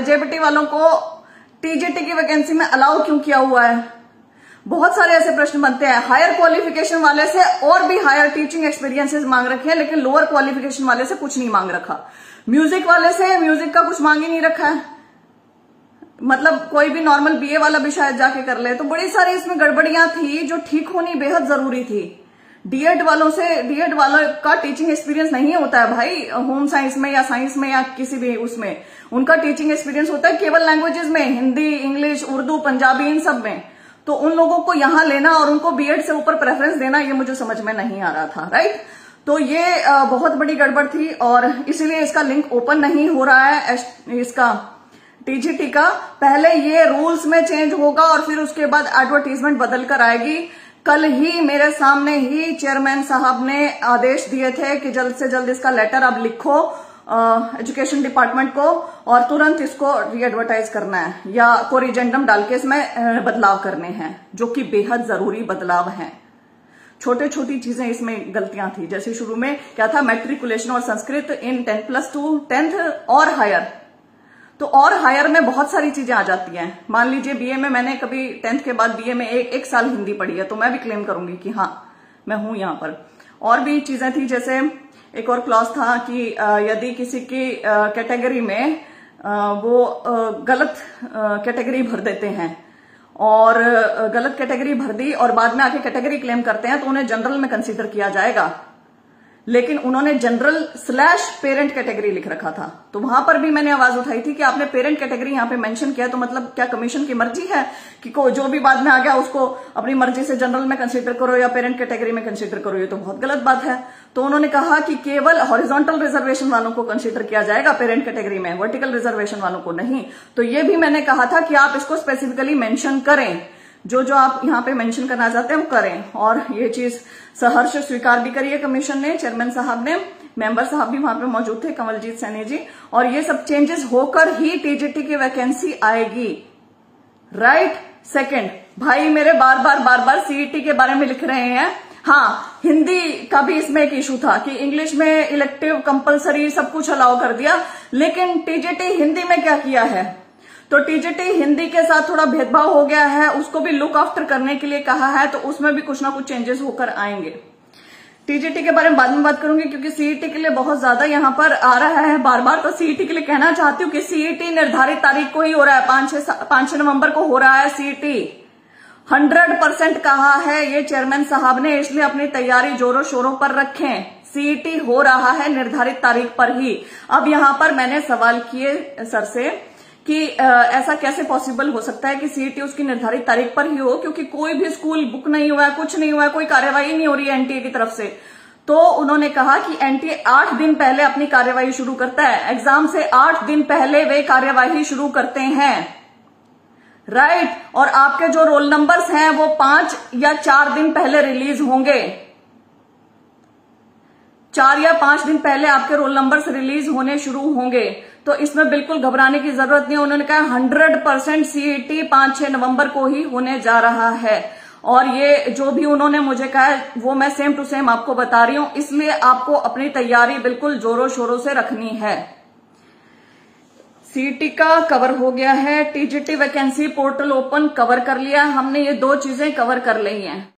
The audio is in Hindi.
जेबीटी वालों को टीजीटी की वैकेंसी में अलाउ क्यों किया हुआ है? बहुत सारे ऐसे प्रश्न बनते हैं। हायर क्वालिफिकेशन वाले से और भी हायर टीचिंग एक्सपीरियंसेस मांग रखे हैं, लेकिन लोअर क्वालिफिकेशन वाले से कुछ नहीं मांग रखा। म्यूजिक वाले से म्यूजिक का कुछ मांग ही नहीं रखा है, मतलब कोई भी नॉर्मल बीए वाला भी शायद जाके कर ले। तो बड़ी सारी इसमें गड़बड़ियां थी जो ठीक होनी बेहद जरूरी थी। डीएड वालों का टीचिंग एक्सपीरियंस नहीं होता है भाई, होम साइंस में या साइंस में या किसी भी उसमें। उनका टीचिंग एक्सपीरियंस होता है केवल लैंग्वेजेस में, हिंदी, इंग्लिश, उर्दू, पंजाबी, इन सब में। तो उन लोगों को यहां लेना और उनको बीएड से ऊपर प्रेफरेंस देना, ये मुझे समझ में नहीं आ रहा था। राइट, तो ये बहुत बड़ी गड़बड़ थी और इसीलिए इसका लिंक ओपन नहीं हो रहा है। इसका टीजीटी का पहले ये रूल्स में चेंज होगा और फिर उसके बाद एडवर्टीजमेंट बदल कर आएगी। कल ही मेरे सामने ही चेयरमैन साहब ने आदेश दिए थे कि जल्द से जल्द इसका लेटर अब लिखो एजुकेशन डिपार्टमेंट को और तुरंत इसको रीएडवर्टाइज करना है या कोरिजेंडम डाल के इसमें बदलाव करने हैं, जो कि बेहद जरूरी बदलाव हैं। छोटी छोटी चीजें इसमें गलतियां थी, जैसे शुरू में क्या था, मैट्रिकुलेशन और संस्कृत इन 10+2 10th और हायर। तो और हायर में बहुत सारी चीजें आ जाती हैं। मान लीजिए बीए में मैंने कभी 10th के बाद बीए में एक साल हिंदी पढ़ी है, तो मैं भी क्लेम करूंगी कि हाँ मैं हूं यहां पर। और भी चीजें थी, जैसे एक और क्लॉज था कि यदि किसी की कैटेगरी में वो गलत कैटेगरी भर देते हैं और गलत कैटेगरी भर दी और बाद में आके कैटेगरी क्लेम करते हैं, तो उन्हें जनरल में कंसीडर किया जाएगा। लेकिन उन्होंने जनरल/पेरेंट कैटेगरी लिख रखा था, तो वहां पर भी मैंने आवाज उठाई थी कि आपने पेरेंट कैटेगरी यहां पे मेंशन किया, तो मतलब क्या कमीशन की मर्जी है कि जो भी बाद में आ गया उसको अपनी मर्जी से जनरल में कंसीडर करो या पेरेंट कैटेगरी में कंसीडर करो? ये तो बहुत गलत बात है। तो उन्होंने कहा कि केवल हॉरिजॉन्टल रिजर्वेशन वालों को कंसीडर किया जाएगा पेरेंट कैटेगरी में, वर्टिकल रिजर्वेशन वालों को नहीं। तो ये भी मैंने कहा था कि आप इसको स्पेसिफिकली मेंशन करें, जो आप यहाँ पे मेंशन करना चाहते हैं वो करें। और ये चीज सहर्ष स्वीकार भी करी है कमीशन ने, चेयरमैन साहब ने, मेंबर साहब भी वहां पे मौजूद थे, कंवलजीत सैनी जी। और ये सब चेंजेस होकर ही टीजीटी की वैकेंसी आएगी। राइट। सेकंड, भाई मेरे बार बार सीईटी के बारे में लिख रहे हैं। हाँ, हिंदी का भी इसमें एक इशू था कि इंग्लिश में इलेक्टिव कंपलसरी सब कुछ अलाउ कर दिया, लेकिन टीजीटी हिंदी में क्या किया है? तो टीजीटी हिंदी के साथ थोड़ा भेदभाव हो गया है, उसको भी लुक आफ्टर करने के लिए कहा है, तो उसमें भी कुछ ना कुछ चेंजेस होकर आएंगे। टीजीटी के बारे में बाद में बात करूंगी, क्योंकि सीईटी के लिए बहुत ज्यादा यहाँ पर आ रहा है बार बार। तो सीईटी के लिए कहना चाहती हूँ कि सीईटी निर्धारित तारीख को ही हो रहा है, 5-6 नवंबर को हो रहा है सीईटी। 100% कहा है ये चेयरमैन साहब ने, इसलिए अपनी तैयारी जोरों शोरों पर रखें। सीईटी हो रहा है निर्धारित तारीख पर ही। अब यहां पर मैंने सवाल किए सर से कि ऐसा कैसे पॉसिबल हो सकता है कि सीईटी उसकी निर्धारित तारीख पर ही हो, क्योंकि कोई भी स्कूल बुक नहीं हुआ है, कुछ नहीं हुआ है, कोई कार्यवाही नहीं हो रही है एनटीए की तरफ से। तो उन्होंने कहा कि एनटीए 8 दिन पहले अपनी कार्यवाही शुरू करता है, एग्जाम से 8 दिन पहले वे कार्यवाही शुरू करते हैं। राइट। और आपके जो रोल नंबर्स हैं वो 5 या 4 दिन पहले रिलीज होंगे। 4 या 5 दिन पहले आपके रोल नंबर्स रिलीज होने शुरू होंगे। तो इसमें बिल्कुल घबराने की जरूरत नहीं है। उन्होंने कहा 100% सीईटी 5-6 नवंबर को ही होने जा रहा है। और ये जो भी उन्होंने मुझे कहा है वो मैं सेम टू सेम आपको बता रही हूं, इसलिए आपको अपनी तैयारी बिल्कुल जोरों शोरों से रखनी है। सीईटी का कवर हो गया है, TGT vacancy portal open cover कर लिया हमने, ये 2 चीजें कवर कर ली हैं।